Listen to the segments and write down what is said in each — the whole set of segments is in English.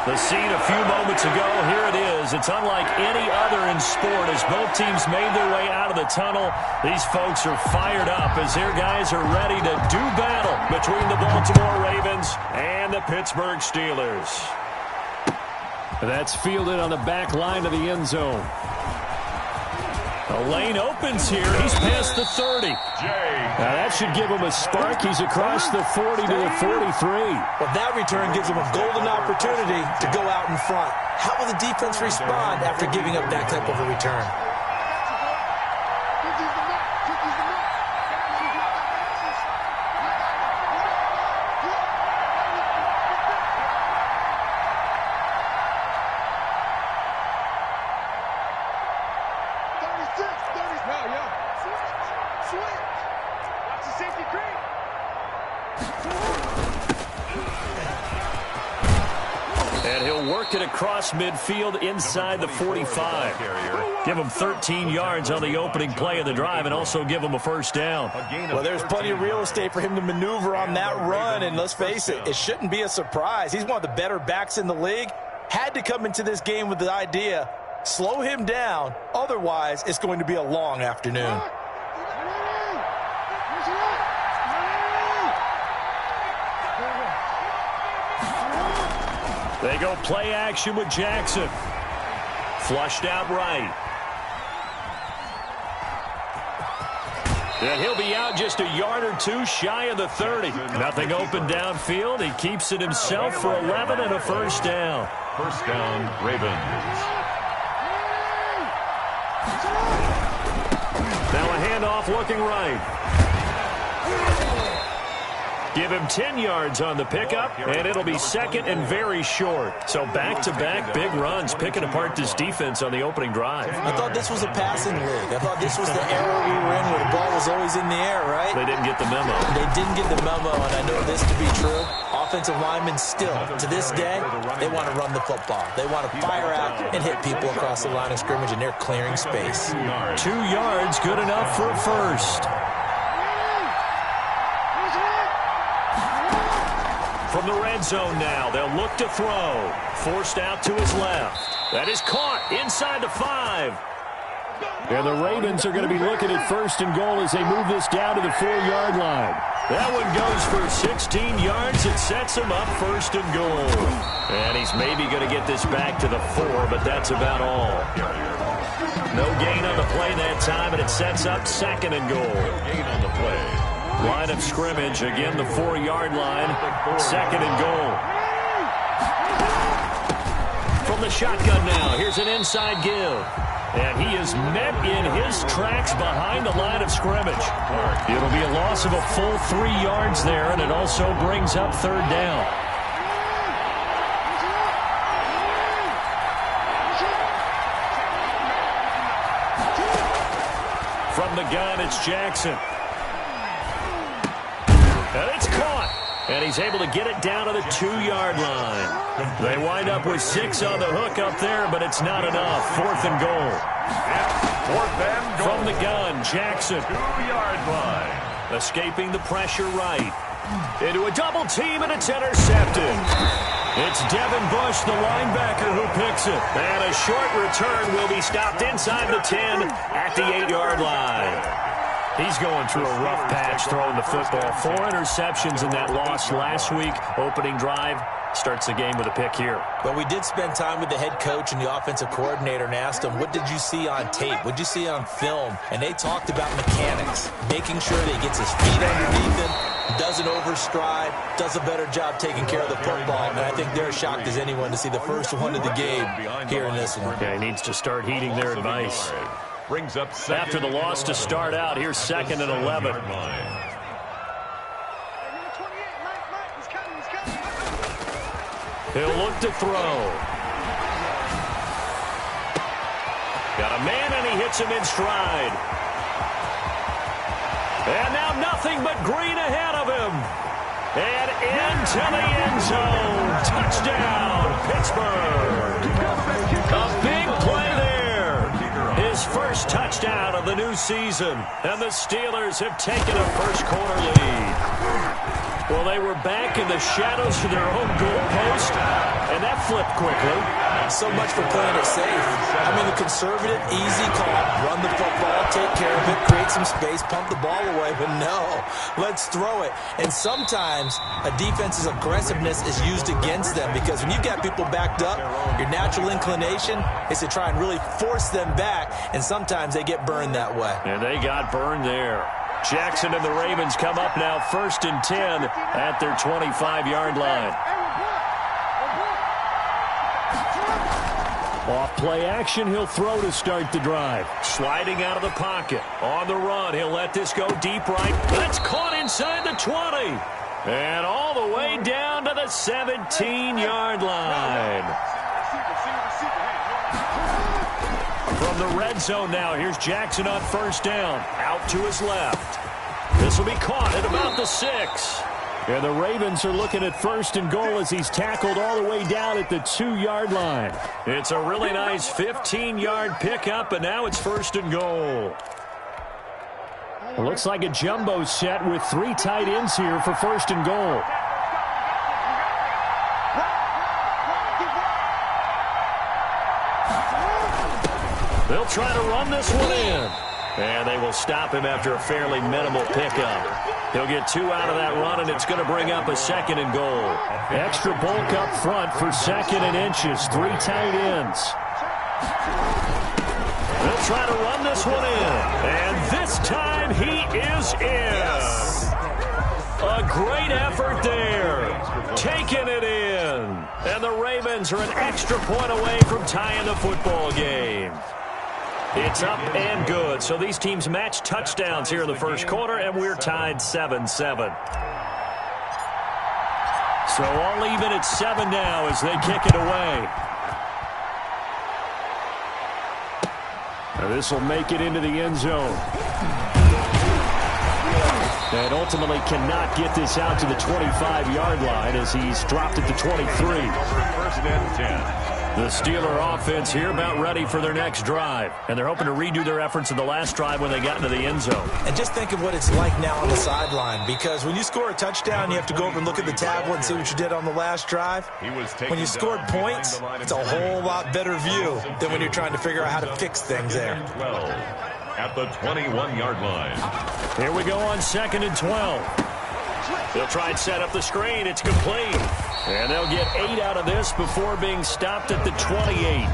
The scene a few moments ago, here it is. It's unlike any other in sport as both teams made their way out of the tunnel. These folks are fired up as their guys are ready to do battle between the Baltimore Ravens and the Pittsburgh Steelers. That's fielded on the back line of the end zone. The lane opens here. He's past the 30. Now that should give him a spark. He's across the 40 to the 43. Well, that return gives him a golden opportunity to go out in front. How will the defense respond after giving up that type of a return? And he'll work it across midfield inside the 45. Give him 13 yards on the opening play of the drive and also give him a first down. Well, there's plenty of real estate for him to maneuver on that run, and let's face it, it shouldn't be a surprise. He's one of the better backs in the league. Had to come into this game with the idea, slow him down, otherwise it's going to be a long afternoon. They go play action with Jackson. Flushed out right. And he'll be out just a yard or two shy of the 30. Nothing open downfield. He keeps it himself for 11 and a first down. First down, Ravens. Now a handoff looking right. Give him 10 yards on the pickup, and it'll be second and very short. So back-to-back big runs, picking apart this defense on the opening drive. I thought this was a passing league. I thought this was the era we were in where the ball was always in the air, right? They didn't get the memo. They didn't get the memo, and I know this to be true. Offensive linemen still, to this day, they want to run the football. They want to fire out and hit people across the line of scrimmage, and they're clearing space. 2 yards, good enough for a first. From the red zone now, they'll look to throw. Forced out to his left. That is caught inside the 5. And the Ravens are going to be looking at first and goal as they move this down to the 4-yard line. That one goes for 16 yards. It sets him up first and goal. And he's maybe going to get this back to the 4, but that's about all. No gain on the play that time, and it sets up second and goal. No gain on the play. Line of scrimmage, again the 4-yard line, second and goal. From the shotgun now, here's an inside give. And he is met in his tracks behind the line of scrimmage. It'll be a loss of a full 3 yards there, and it also brings up third down. From the gun, it's Jackson. And it's caught. And he's able to get it down to the 2-yard line. They wind up with 6 on the hook up there, but it's not enough. Fourth and goal. Fourth and goal. From the gun, Jackson. 2-yard line. Escaping the pressure right. Into a double team, and it's intercepted. It's Devin Bush, the linebacker, who picks it. And a short return will be stopped inside the 10 at the 8-yard line. He's going through a rough patch throwing the football. 4 interceptions in that loss last week. Opening drive starts the game with a pick here. But we did spend time with the head coach and the offensive coordinator and asked him, what did you see on tape? What did you see on film? And they talked about mechanics, making sure that he gets his feet underneath him, doesn't overstride, does a better job taking care of the football. And I think they're shocked as anyone to see the first one of the game here in this one. Yeah, he needs to start heeding their advice. Brings up after the loss to start out. Here's second and 11. He'll look to throw. Got a man, and he hits him in stride. And now nothing but green ahead of him. And into the end zone. Touchdown, Pittsburgh. A big play there. His first touchdown of the new season. And the Steelers have taken a first quarter lead. Well, they were back in the shadows of their own goal post, and that flipped quickly. So much for playing it safe. I mean, the conservative, easy call, run the football, take care of it, create some space, pump the ball away. But no, let's throw it. And sometimes a defense's aggressiveness is used against them because when you've got people backed up, your natural inclination is to try and really force them back, and sometimes they get burned that way. And they got burned there. Jackson and the Ravens come up now 1st and 10 at their 25-yard line. Off play action, he'll throw to start the drive. Sliding out of the pocket. On the run, he'll let this go deep right. That's caught inside the 20. And all the way down to the 17-yard line. From the red zone now, here's Jackson on 1st down. Out to his left. This will be caught at about the 6. And the Ravens are looking at 1st and goal as he's tackled all the way down at the 2-yard line. It's a really nice 15-yard pickup, and now it's 1st and goal. It looks like a jumbo set with 3 tight ends here for 1st and goal. They'll try to run this one in. And they will stop him after a fairly minimal pickup. He'll get 2 out of that run, and it's going to bring up a 2nd and goal. Extra bulk up front for 2nd and inches. 3 tight ends. They'll try to run this one in. And this time he is in. A great effort there. Taking it in. And the Ravens are an extra point away from tying the football game. It's up and good. So these teams match touchdowns here in the first quarter, and we're tied 7-7. So all even at 7 now as they kick it away. Now this will make it into the end zone. And ultimately cannot get this out to the 25-yard line as he's dropped at the 23. 1st and 10. The Steeler offense here about ready for their next drive. And they're hoping to redo their efforts in the last drive when they got into the end zone. And just think of what it's like now on the sideline, because when you score a touchdown, you have to go over and look at the tablet and see what you did on the last drive. When you scored points, it's a whole lot better view than when you're trying to figure out how to fix things there. 12 at the 21-yard line. Here we go on 2nd and 12. They'll try and set up the screen. It's complete. And they'll get 8 out of this before being stopped at the 28.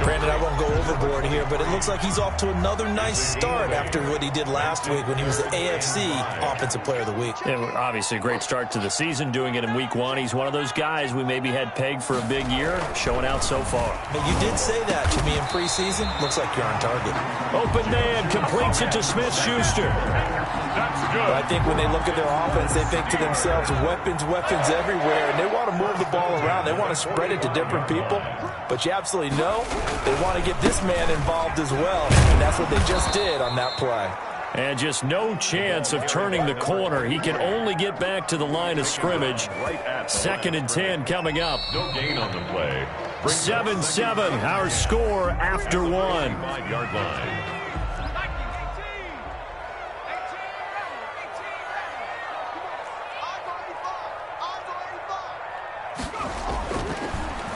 Granted, I won't go overboard here, but it looks like he's off to another nice start after what he did last week when he was the AFC Offensive Player of the Week. And obviously a great start to the season, doing it in week 1. He's one of those guys we maybe had pegged for a big year, showing out so far. But you did say that to me in preseason. Looks like you're on target. Open man completes it to Smith-Schuster. That's good. But I think when they look at their offense, they think to themselves, weapons, weapons everywhere, and they want to move the ball around. They want to spread it to different people. But you absolutely know they want to get this man involved as well, and that's what they just did on that play. And just no chance of turning the corner. He can only get back to the line of scrimmage. 2nd and 10 coming up. No gain on the play. 7-7, our score after 1. 5-yard line.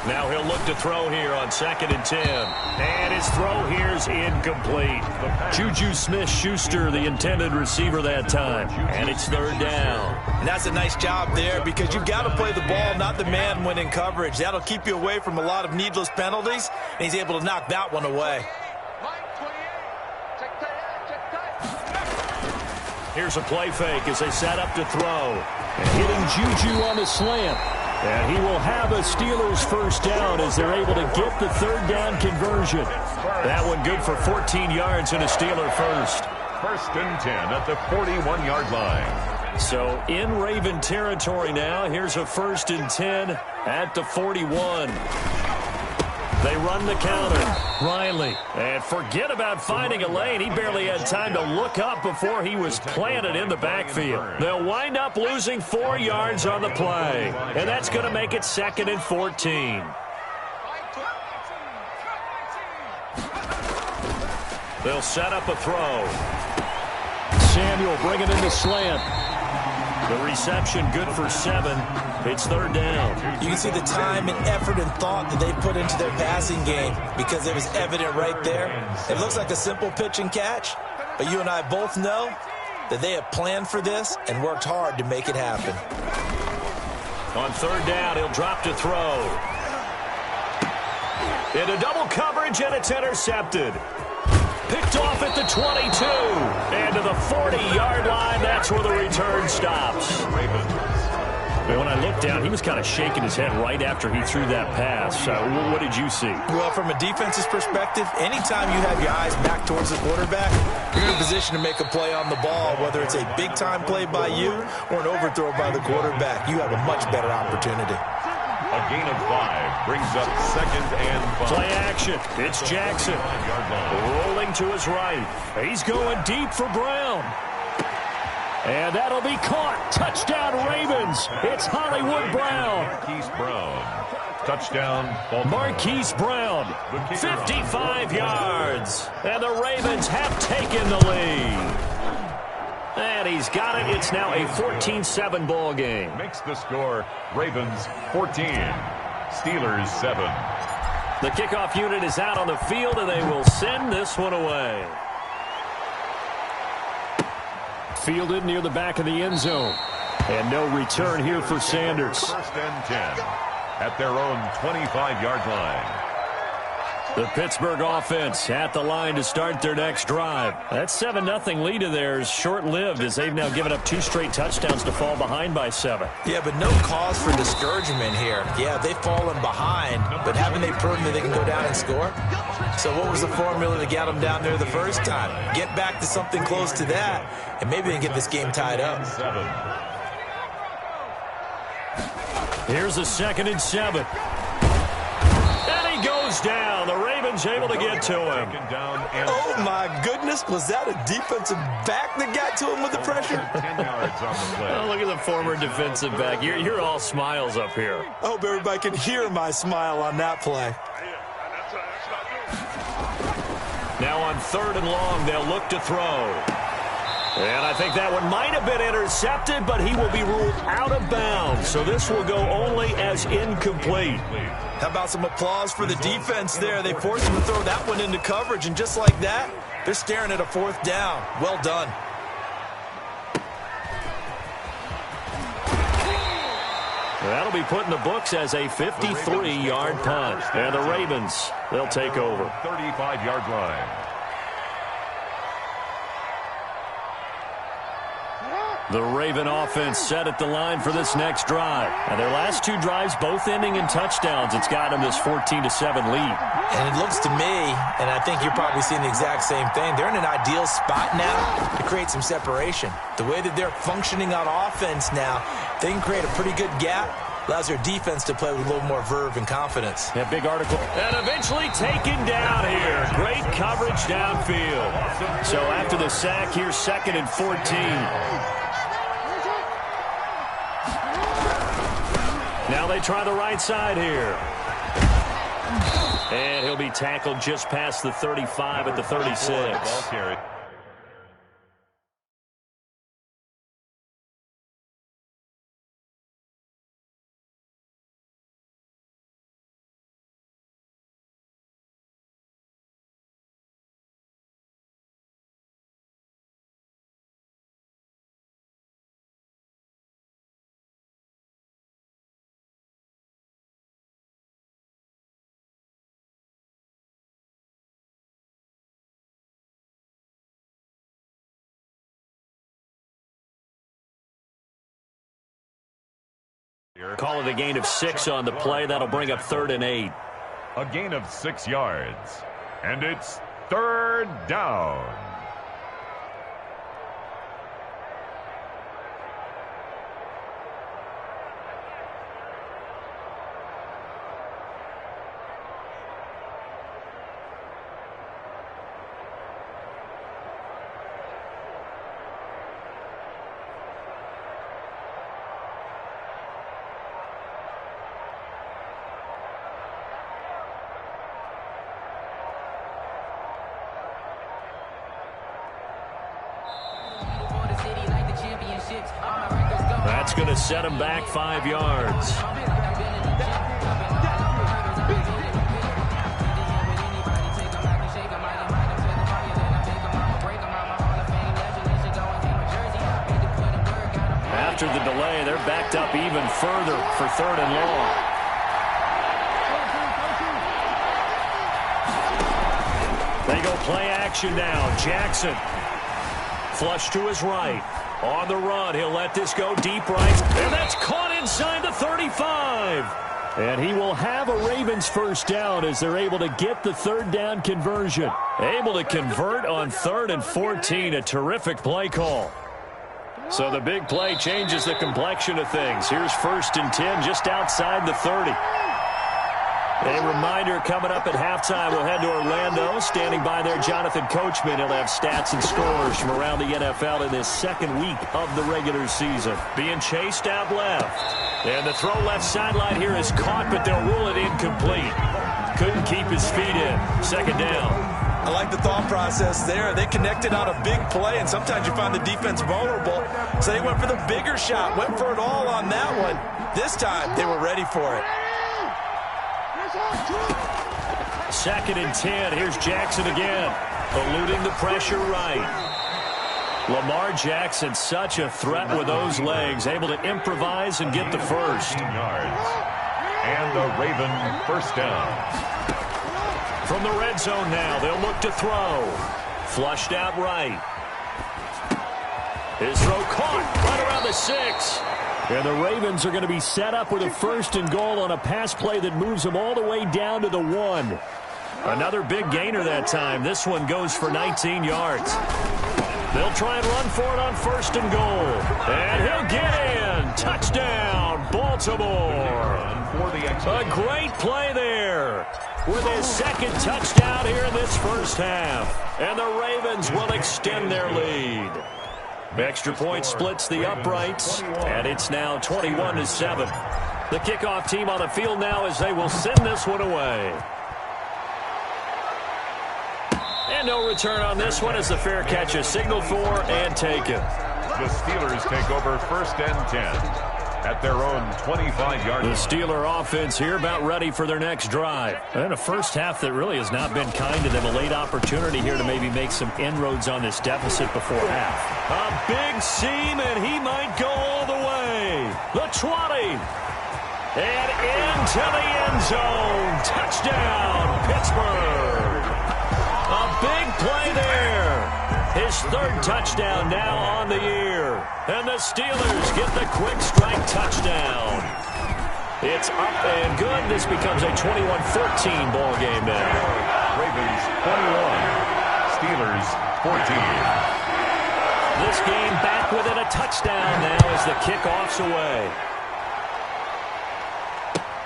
Now he'll look to throw here on 2nd and 10. And his throw here's incomplete. Juju Smith-Schuster, the intended receiver that time. And it's 3rd down. And that's a nice job there because you've got to play the ball, not the man when in coverage. That'll keep you away from a lot of needless penalties, and he's able to knock that one away. Here's a play fake as they set up to throw. And hitting Juju on the slant. And he will have a Steelers 1st down as they're able to get the 3rd down conversion. That one good for 14 yards and a Steeler 1st. 1st and 10 at the 41-yard line. So in Raven territory now. Here's a 1st and 10 at the 41. They run the counter. Riley. And forget about finding a lane. He barely had time to look up before he was planted in the backfield. They'll wind up losing 4 yards on the play. And that's going to make it 2nd and 14. They'll set up a throw. Samuel bringing in the slant. The reception good for 7. It's third down. You can see the time and effort and thought that they put into their passing game because it was evident right there. It looks like a simple pitch and catch, but you and I both know that they have planned for this and worked hard to make it happen. On third down, he'll drop to throw. Into double coverage, and it's intercepted. Picked off at the 22. And to the 40-yard line, that's where the return stops. And when I looked down, he was kind of shaking his head right after he threw that pass. What did you see? Well, from a defense's perspective, anytime you have your eyes back towards the quarterback, you're in a position to make a play on the ball, whether it's a big-time play by you or an overthrow by the quarterback. You have a much better opportunity. A gain of 5 brings up 2nd and 5. Play action. It's Jackson. Rolling to his right. He's going deep for Brown. And that'll be caught. Touchdown, Ravens. It's Hollywood Brown. Marquise Brown. Touchdown, Baltimore. Marquise Brown, 55 yards. And the Ravens have taken the lead. And he's got it. It's now a 14-7 ball game. Makes the score Ravens 14, Steelers 7. The kickoff unit is out on the field, and they will send this one away. Fielded near the back of the end zone. And no return here for Sanders. 1st and 10 at their own 25-yard line. The Pittsburgh offense at the line to start their next drive. That 7-0 lead of theirs short-lived as they've now given up 2 straight touchdowns to fall behind by 7. Yeah, but no cause for discouragement here. Yeah, they've fallen behind, but haven't they proven that they can go down and score? So what was the formula to get them down there the first time? Get back to something close to that, and maybe they can get this game tied up. 7. Here's a 2nd and 7. And he goes down. The Ravens able to get to him. Oh, my goodness. Was that a defensive back that got to him with the pressure? 10 yards on the play. Oh, look at the former defensive back. You're all smiles up here. I hope everybody can hear my smile on that play. Now on 3rd and long, they'll look to throw. And I think that one might have been intercepted, but he will be ruled out of bounds. So this will go only as incomplete. How about some applause for the defense there? They forced him to throw that one into coverage, and just like that, they're staring at a 4th down. Well done. That'll be put in the books as a 53-yard punt. And the Ravens, they'll take over. 35-yard line. The Raven offense set at the line for this next drive. And their last 2 drives both ending in touchdowns. It's got them this 14-7 lead. And it looks to me, and I think you're probably seeing the exact same thing, they're in an ideal spot now to create some separation. The way that they're functioning on offense now, they can create a pretty good gap. Allows their defense to play with a little more verve and confidence. That big article. And eventually taken down here. Great coverage downfield. So after the sack, here's 2nd and 14. Now they try the right side here. And he'll be tackled just past the 35 at the 36. Ball carry. Call it a gain of 6 on the play. That'll bring up 3rd and 8. A gain of 6 yards. And it's 3rd down. going to set him back 5 yards. After the delay, they're backed up even further for 3rd and long. They go play action now. Jackson. Flush to his right. On the run, he'll let this go deep right. And that's caught inside the 35. And he will have a Ravens first down as they're able to get the 3rd down conversion. Able to convert on 3rd and 14. A terrific play call. So the big play changes the complexion of things. Here's 1st and 10 just outside the 30. A reminder coming up at halftime, we'll head to Orlando. Standing by there, Jonathan Coachman. He'll have stats and scores from around the NFL in this 2nd week of the regular season. Being chased out left. And the throw left sideline here is caught, but they'll rule it incomplete. Couldn't keep his feet in. 2nd down. I like the thought process there. They connected on a big play, and sometimes you find the defense vulnerable. So they went for the bigger shot, went for it all on that one. This time, they were ready for it. 2nd and 10. Here's Jackson again. Eluding the pressure right. Lamar Jackson, such a threat with those legs. Able to improvise and get the first. Yards. And the Raven first down. From the red zone now, they'll look to throw. Flushed out right. His throw caught right around the 6. And the Ravens are going to be set up with a 1st and goal on a pass play that moves them all the way down to the 1. Another big gainer that time. This one goes for 19 yards. They'll try and run for it on 1st and goal. And he'll get in. Touchdown, Baltimore. A great play there. With his 2nd touchdown here in this 1st half. And the Ravens will extend their lead. Extra point splits the uprights, and it's now 21-7. The kickoff team on the field now as they will send this one away. And no return on this one as the fair catch is signaled for and taken. The Steelers take over 1st and 10. At their own 25-yard line. The Steeler offense here about ready for their next drive. And a first half that really has not been kind to them. A late opportunity here to maybe make some inroads on this deficit before half. A big seam, and he might go all the way. The 20. And into the end zone. Touchdown, Pittsburgh. A big play there. His 3rd touchdown now on the year. And the Steelers get the quick strike touchdown. It's up and good. This becomes a 21-14 ball game now. Ravens 21, Steelers 14. This game back within a touchdown now as the kickoff's away.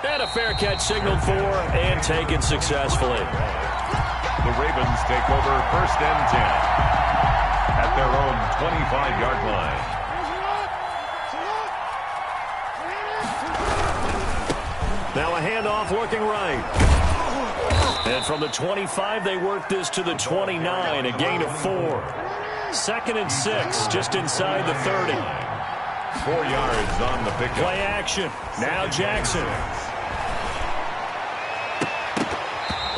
And a fair catch signaled for and taken successfully. The Ravens take over 1st and 10. At their own 25-yard line. Now a handoff looking right. And from the 25, they work this to the 29, a gain of 4. 2nd and 6, just inside the 30. 4 yards on the pickup. Play action. Now Jackson.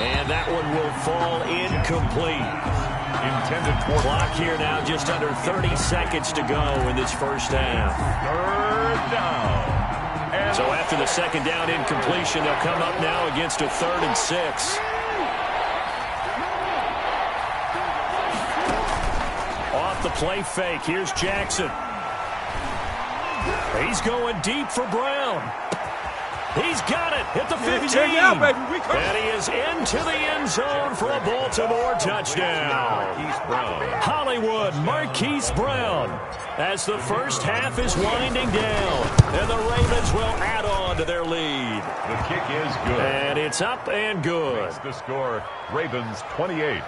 And that one will fall incomplete. Intended for clock here now, just under 30 seconds to go in this 1st half. 3rd down. And so after the 2nd down incompletion, they'll come up now against a 3rd and 6. Off the play fake, here's Jackson. He's going deep for Brown. He's got it at the 15. And he is into the end zone for a Baltimore touchdown. Hollywood Marquise Brown as the 1st half is winding down. And the Ravens will add on to their lead. The kick is good. And it's up and good. Makes the score Ravens 28,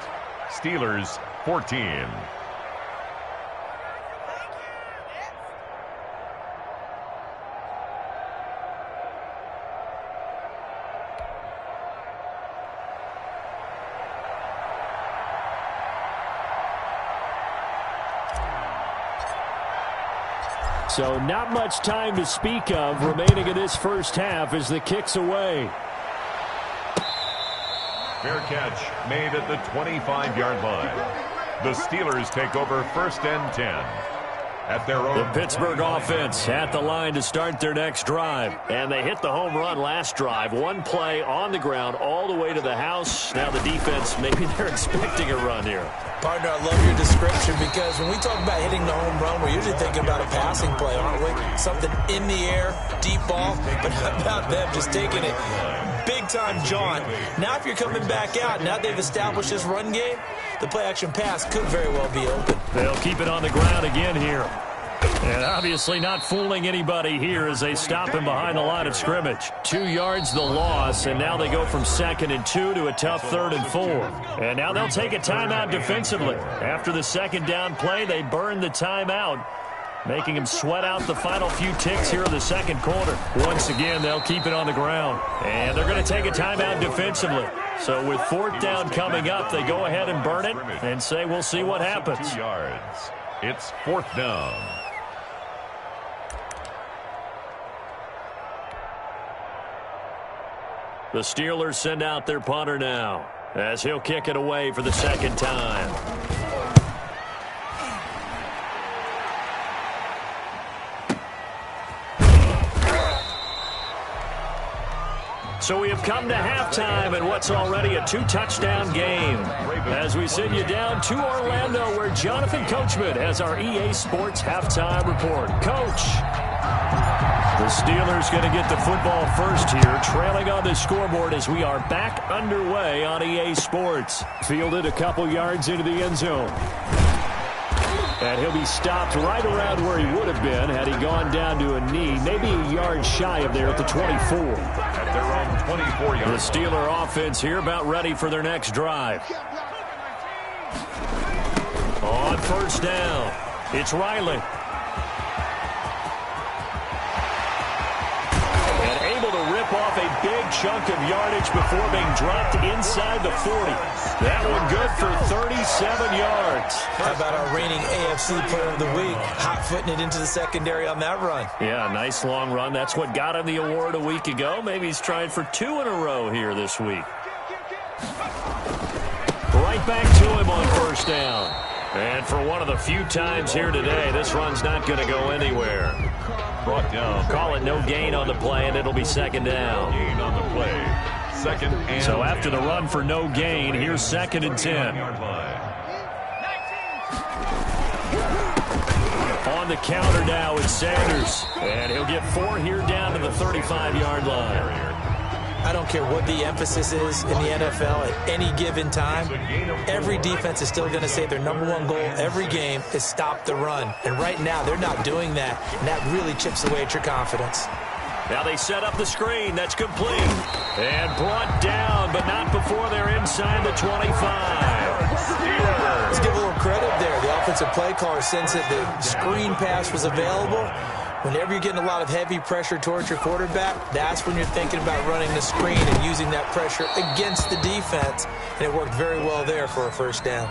Steelers 14. So not much time to speak of remaining in this first half as the kick's away. Fair catch made at the 25-yard line. The Steelers take over 1st and 10. At their own. The Pittsburgh offense at the line to start their next drive. And they hit the home run last drive. One play on the ground all the way to the house. Now the defense, maybe they're expecting a run here. Partner, I love your description because when we talk about hitting the home run, we're usually thinking about a passing play, aren't we? Something in the air, deep ball. But how about them just taking it big-time jaunt? Now if you're coming back out, now they've established this run game, the play-action pass could very well be open. They'll keep it on the ground again here. And obviously not fooling anybody here as they stop him behind the line of scrimmage. 2 yards the loss, and now they go from 2nd and 2 to a tough 3rd and 4. And now they'll take a timeout defensively. After the second down play, they burn the timeout, making him sweat out the final few ticks here in the second quarter. Once again, they'll keep it on the ground. And they're going to take a timeout defensively. So with 4th down coming up, they go ahead and burn it and say we'll see what happens. 2 yards. It's 4th down. The Steelers send out their punter now as he'll kick it away for the second time. So we have come to halftime in what's already a 2-touchdown game. As we send you down to Orlando, where Jonathan Coachman has our EA Sports halftime report. Coach. The Steelers going to get the football first here, trailing on the scoreboard as we are back underway on EA Sports. Fielded a couple yards into the end zone. And he'll be stopped right around where he would have been had he gone down to a knee, maybe a yard shy of there at the 24. At their own 24-yard. The Steeler offense here about ready for their next drive. On 1st down, it's Riley. Off a big chunk of yardage before being dropped inside the 40. That one good for 37 yards. How about our reigning AFC Player of the Week, hot-footing it into the secondary on that run? Yeah, nice long run. That's what got him the award a week ago. Maybe he's trying for 2 in a row here this week. Right back to him on 1st down. And for one of the few times here today, this run's not going to go anywhere. Brought down. Call it no gain on the play, and it'll be 2nd down. Gain on the play. 2nd and so after the run for no gain, here's 2nd and 10. On the counter now is Sanders. And he'll get 4 here down to the 35-yard line. I don't care what the emphasis is in the NFL at any given time. Every defense is still going to say their #1 goal every game is stop the run. And right now, they're not doing that, and that really chips away at your confidence. Now they set up the screen. That's complete. And brought down, but not before they're inside the 25. Let's give a little credit there. The offensive play caller sensed that the screen pass was available. Whenever you're getting a lot of heavy pressure towards your quarterback, that's when you're thinking about running the screen and using that pressure against the defense. And it worked very well there for a 1st down.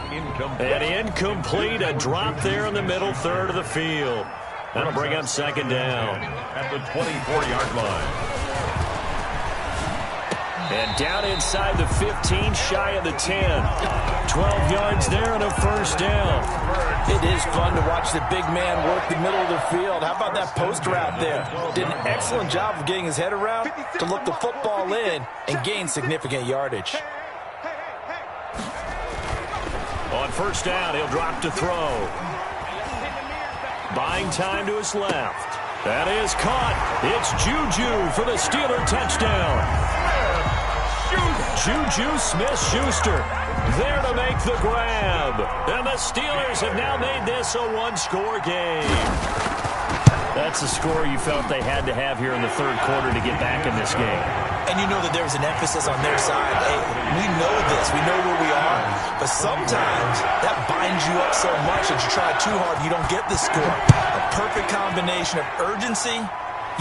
And incomplete, a drop there in the middle 3rd of the field. That'll bring up 2nd down. At the 24-yard line. And down inside the 15, shy of the 10. 12 yards there and a 1st down. It is fun to watch the big man work the middle of the field. How about that post route there? Did an excellent job of getting his head around to look the football in and gain significant yardage. On 1st down, he'll drop to throw. Buying time to his left. That is caught. It's Juju for the Steeler touchdown. Juju Smith-Schuster there to make the grab. And the Steelers have now made this a 1-score game. That's a score you felt they had to have here in the 3rd quarter to get back in this game. And you know that there was an emphasis on their side. Hey, we know this. We know where we are. But sometimes that binds you up so much that you try too hard, you don't get the score. A perfect combination of urgency,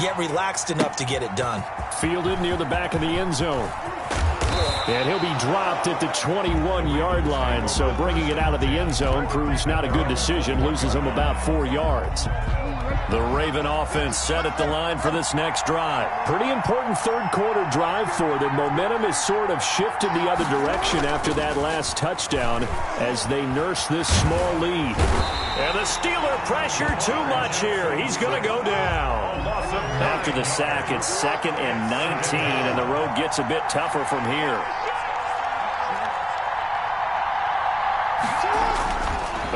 yet relaxed enough to get it done. Fielded near the back of the end zone. And he'll be dropped at the 21-yard line, so bringing it out of the end zone proves not a good decision, loses him about 4 yards. The Raven offense set at the line for this next drive. Pretty important third-quarter drive for them. Momentum has sort of shifted the other direction after that last touchdown as they nurse this small lead. And the Steeler pressure too much here. He's going to go down. After the sack, it's 2nd and 19, and the road gets a bit tougher from here.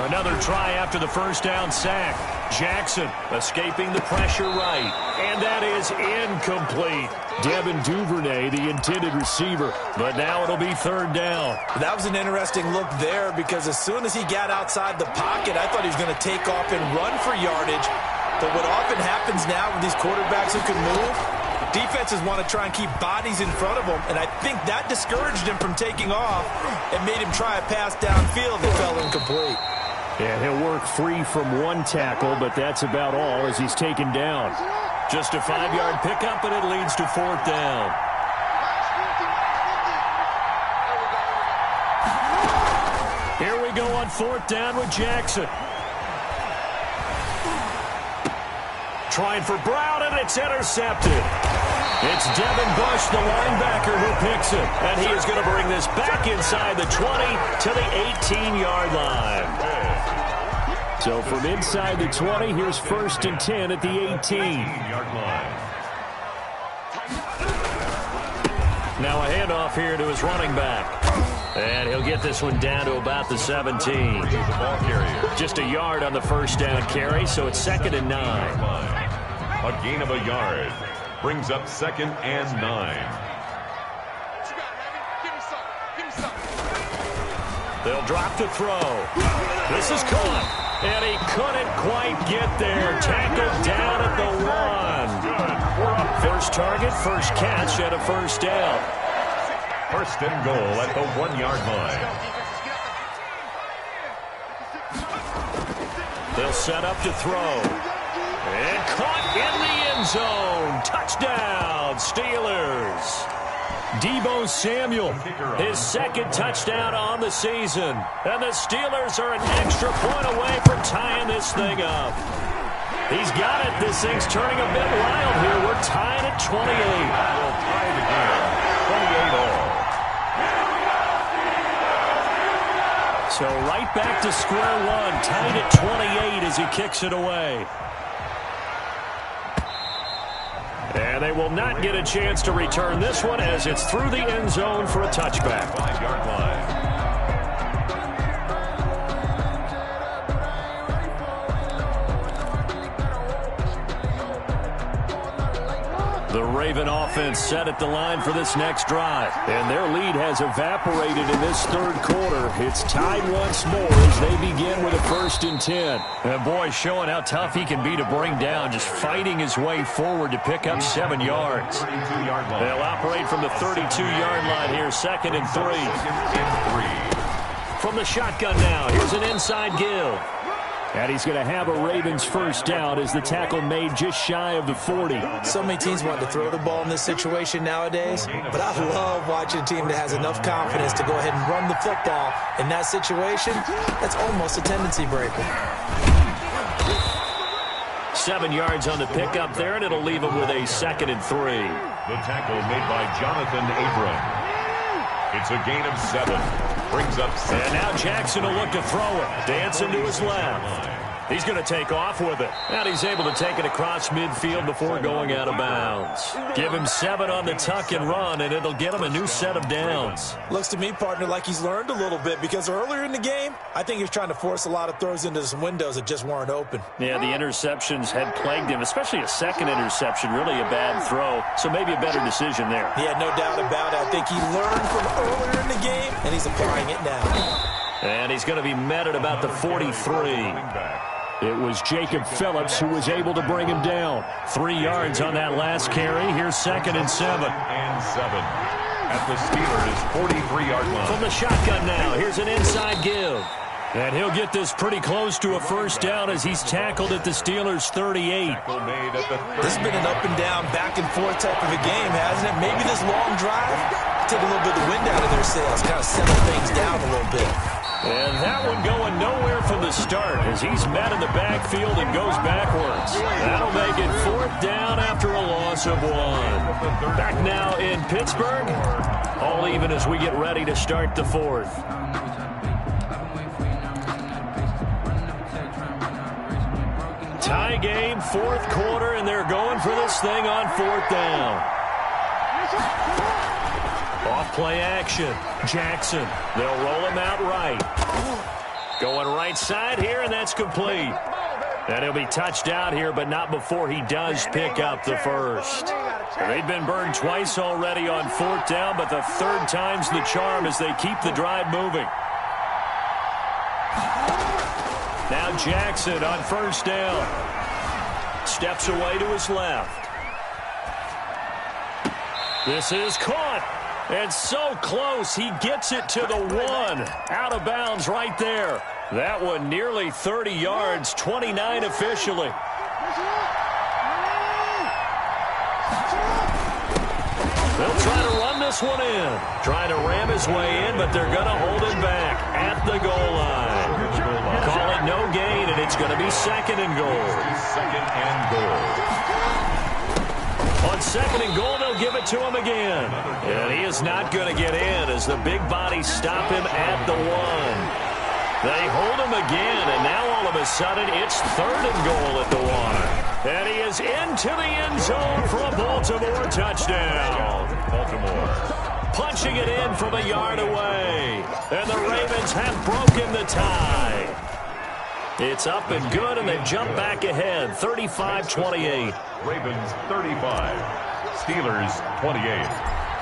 Another try after the first down sack. Jackson escaping the pressure right. And that is incomplete. Devin Duvernay, the intended receiver. But now it'll be 3rd down. That was an interesting look there because as soon as he got outside the pocket, I thought he was going to take off and run for yardage. But what often happens now with these quarterbacks who can move, defenses want to try and keep bodies in front of them, and I think that discouraged him from taking off and made him try a pass downfield that fell incomplete. And he'll work free from one tackle, but that's about all as he's taken down. Just a 5-yard pickup, and it leads to 4th down. Here we go on 4th down with Jackson. Trying for Brown, and it's intercepted. It's Devin Bush, the linebacker, who picks it. And he is going to bring this back inside the 20 to the 18-yard line. So from inside the 20, here's 1st and 10 at the 18-yard line. Now a handoff here to his running back. And he'll get this one down to about the 17. Just a yard on the first down carry, so it's 2nd and 9. A gain of a yard brings up 2nd and 9. They'll drop to throw. This is caught. And he couldn't quite get there. Tackled down at the 1. First target, first catch, and a first down. 1st and goal at the 1-yard line. They'll set up to throw. And caught in the end zone. Touchdown, Steelers. Deebo Samuel, his 2nd touchdown on the season. And the Steelers are an extra point away from tying this thing up. He's got it. This thing's turning a bit wild here. We're tied at 28. We'll tie it again. 28 all. So right back to square one. Tied at 28 as he kicks it away. And they will not get a chance to return this one as it's through the end zone for a touchback. 5-yard line. The Raven offense set at the line for this next drive. And their lead has evaporated in this 3rd quarter. It's tied once more as they begin with a 1st and 10. And boy, showing how tough he can be to bring down, just fighting his way forward to pick up 7 yards. They'll operate from the 32-yard line here, 2nd and 3. From the shotgun now, here's an inside give. And he's going to have a Ravens first down as the tackle made just shy of the 40. So many teams want to throw the ball in this situation nowadays, but I love watching a team that has enough confidence to go ahead and run the football. In that situation, that's almost a tendency breaker. 7 yards on the pickup there, and it'll leave him with a 2nd and 3. The tackle made by Jonathan Abram. It's a gain of 7. Brings up 6. And now Jackson will look to throw it. Dancing to his left. He's going to take off with it. And he's able to take it across midfield before going out of bounds. Give him 7 on the tuck and run, and it'll get him a new set of downs. Looks to me, partner, like he's learned a little bit because earlier in the game, I think he was trying to force a lot of throws into some windows that just weren't open. Yeah, the interceptions had plagued him, especially a second interception, really a bad throw. So maybe a better decision there. Yeah, no doubt about it. I think he learned from earlier in the game, and he's applying it now. And he's going to be met at about the 43. It was Jacob Phillips who was able to bring him down. 3 yards on that last carry. Here's 2nd and 7. And 7 at the Steelers' 43-yard line. From the shotgun now, here's an inside give. And he'll get this pretty close to a first down as he's tackled at the Steelers' 38. This has been an up and down, back and forth type of a game, hasn't it? Maybe this long drive take a little bit of the wind out of their sails, kind of settle things down a little bit. And that one going nowhere from the start as he's met in the backfield and goes backwards. That'll make it 4th down after a loss of 1. Back now in Pittsburgh. All even as we get ready to start the 4th. Tie game, 4th quarter, and they're going for this thing on 4th down. Off play action. Jackson. They'll roll him out right. Going right side here, and that's complete. And he'll be touched out here, but not before he does pick up the first. They've been burned twice already on 4th down, but the 3rd time's the charm as they keep the drive moving. Now Jackson on 1st down. Steps away to his left. This is caught. And so close, he gets it to the 1. Out of bounds right there. That one nearly 30 yards, 29 officially. They'll try to run this one in. Trying to ram his way in, but they're going to hold him back at the goal line. Call it no gain, and it's going to be 2nd and goal. 2nd and goal. On 2nd and goal, they'll give it to him again. And he is not going to get in as the big bodies stop him at the 1. They hold him again, and now all of a sudden it's 3rd and goal at the 1. And he is into the end zone for a Baltimore touchdown. Baltimore. Punching it in from a yard away. And the Ravens have broken the tie. It's up and good, and they jump back ahead, 35-28. Ravens 35, Steelers 28.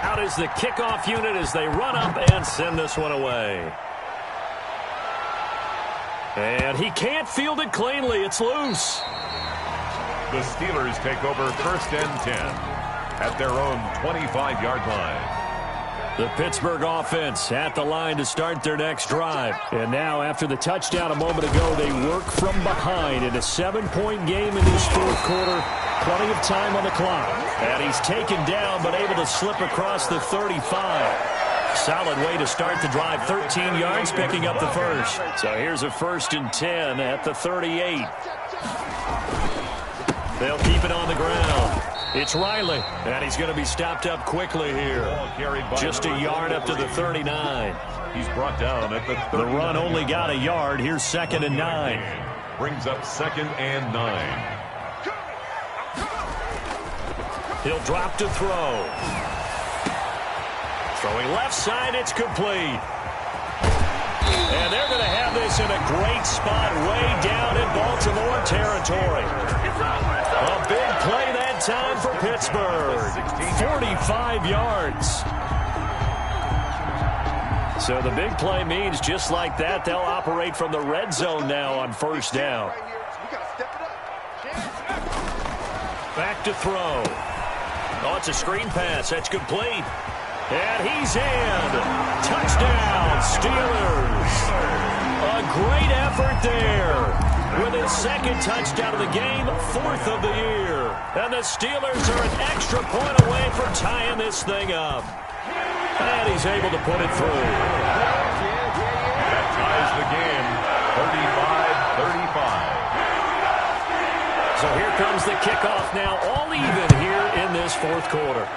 Out is the kickoff unit as they run up and send this one away. And he can't field it cleanly. It's loose. The Steelers take over 1st and 10 at their own 25-yard line. The Pittsburgh offense at the line to start their next drive. And now, after the touchdown a moment ago, they work from behind in a 7-point game in this 4th quarter. Plenty of time on the clock. And he's taken down, but able to slip across the 35. Solid way to start the drive. 13 yards, picking up the first. So here's a 1st and 10 at the 38. They'll keep it on the ground. It's Riley, and he's going to be stopped up quickly here. Just a yard up to the 39. He's brought down at the 39. The run only got a yard. Here's 2nd and 9. Brings up 2nd and 9. He'll drop to throw. Throwing left side, it's complete. And they're going to have this in a great spot way down in Baltimore territory. A big play that time for Pittsburgh. 45 yards. So the big play means just like that, they'll operate from the red zone now on 1st down. Back to throw. Oh, it's a screen pass. That's complete. And he's in. Touchdown, Steelers. A great effort there. With his 2nd touchdown of the game, 4th of the year. And the Steelers are an extra point away from tying this thing up. And he's able to put it through. That ties the game, 35-35. So here comes the kickoff now, all even here in this 4th quarter.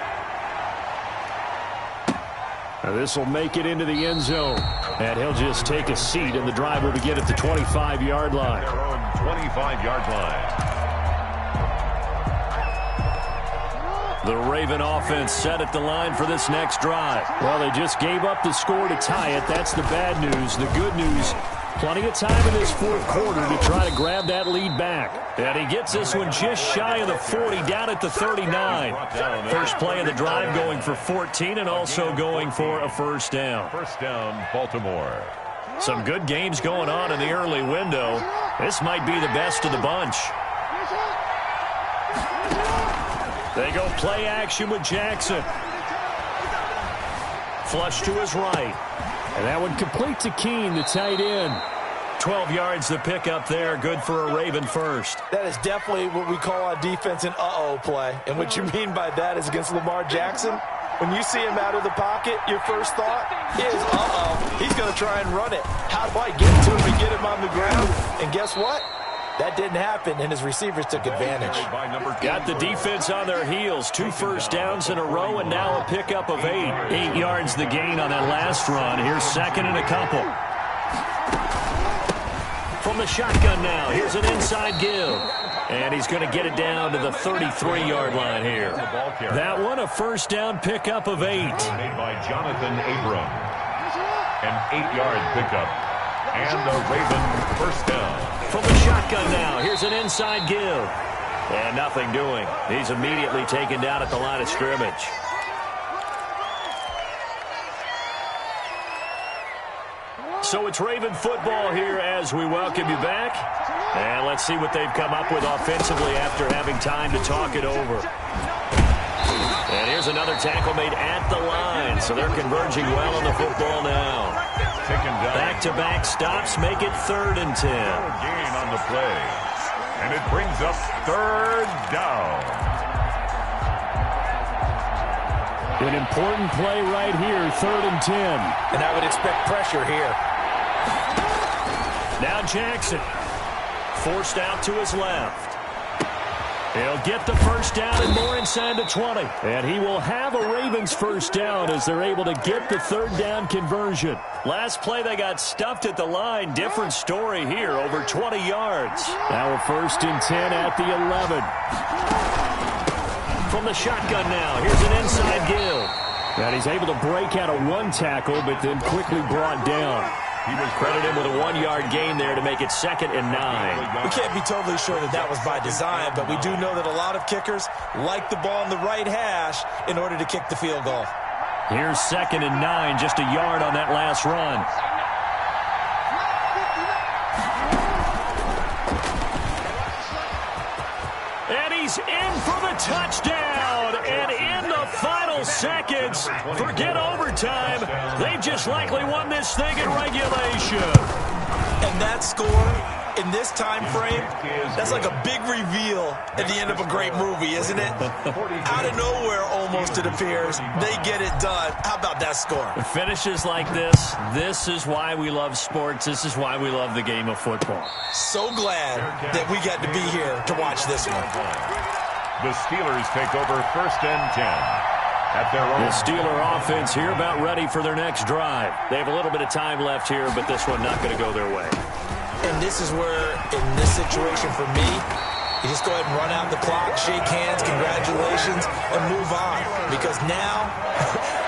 Now this will make it into the end zone. And he'll just take a seat, and the drive will begin at the 25-yard line. Their own 25-yard line. The Raven offense set at the line for this next drive. Well, they just gave up the score to tie it. That's the bad news. The good news, plenty of time in this 4th quarter to try to grab that lead back. And he gets this one just shy of the 40, down at the 39. First play of the drive going for 14 and also going for a 1st down. 1st down, Baltimore. Some good games going on in the early window. This might be the best of the bunch. They go play action with Jackson. Flush to his right. And that one complete to Keene, the tight end. 12 yards to pick up there. Good for a Raven first. That is definitely what we call on defense an uh-oh play. And what you mean by that is against Lamar Jackson, When you see him out of the pocket, your first thought is, uh-oh, he's going to try and run it. How do I get to him and get him on the ground? And guess what? That didn't happen, and his receivers took advantage. Got the defense on their heels. 2 first downs in a row, and now a pickup of 8. 8 yards the gain on that last run. Here's second and a couple. From the shotgun now, here's an inside give. And he's going to get it down to the 33-yard line here. That one, a first down pickup of 8. Made by Jonathan Abram. An 8-yard pickup. And the Raven first down. From the shotgun now, here's an inside give. And nothing doing. He's immediately taken down at the line of scrimmage. So it's Raven football here as we welcome you back. And let's see what they've come up with offensively after having time to talk it over. And here's another tackle made at the line. So they're converging well on the football now. Back-to-back stops make it 3rd and 10. Gain on the play. And it brings up 3rd down. An important play right here, 3rd and 10. And I would expect pressure here. Now Jackson, forced out to his left. He'll get the first down and more inside the 20. And he will have a Ravens first down as they're able to get the 3rd down conversion. Last play they got stuffed at the line. Different story here, over 20 yards. Now a 1st and 10 at the 11. From the shotgun now, here's an inside give. And he's able to break out of 1 tackle, but then quickly brought down. He was credited with a 1-yard gain there to make it 2nd and 9. We can't be totally sure that that was by design, but we do know that a lot of kickers like the ball in the right hash in order to kick the field goal. Here's 2nd and 9, just a yard on that last run. And he's in for the touchdown. And in the final seconds, forget overtime. They just likely won this thing in regulation. And that score in this time frame, that's like a big reveal at the end of a great movie, isn't it? Out of nowhere, almost, it appears. They get it done. How about that score? Finishes like this is why we love sports. This is why we love the game of football. So glad that we got to be here to watch this one. The Steelers take over 1st and 10. At their own. The Steeler offense here about ready for their next drive. They have a little bit of time left here, but this one not going to go their way. And this is where, in this situation for me, you just go ahead and run out the clock, shake hands, congratulations, and move on. Because now,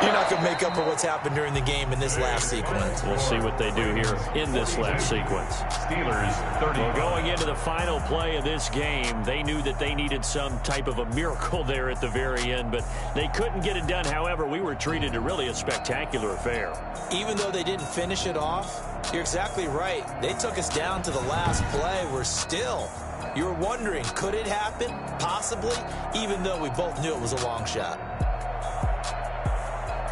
you're not going to make up for what's happened during the game in this last sequence. We'll see what they do here in this last sequence. Steelers 30. Well, going into the final play of this game, they knew that they needed some type of a miracle there at the very end, but they couldn't get it done. However, we were treated to really a spectacular affair. Even though they didn't finish it off, you're exactly right. They took us down to the last play. We're still... You're wondering, could it happen? Possibly, even though we both knew it was a long shot.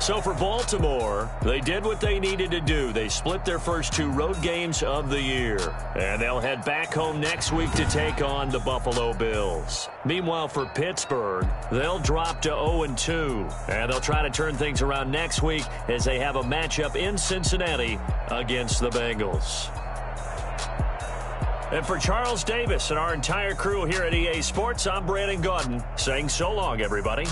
So for Baltimore, they did what they needed to do. They split their first 2 road games of the year. And they'll head back home next week to take on the Buffalo Bills. Meanwhile, for Pittsburgh, they'll drop to 0-2. And they'll try to turn things around next week as they have a matchup in Cincinnati against the Bengals. And for Charles Davis and our entire crew here at EA Sports, I'm Brandon Gaudin saying so long, everybody.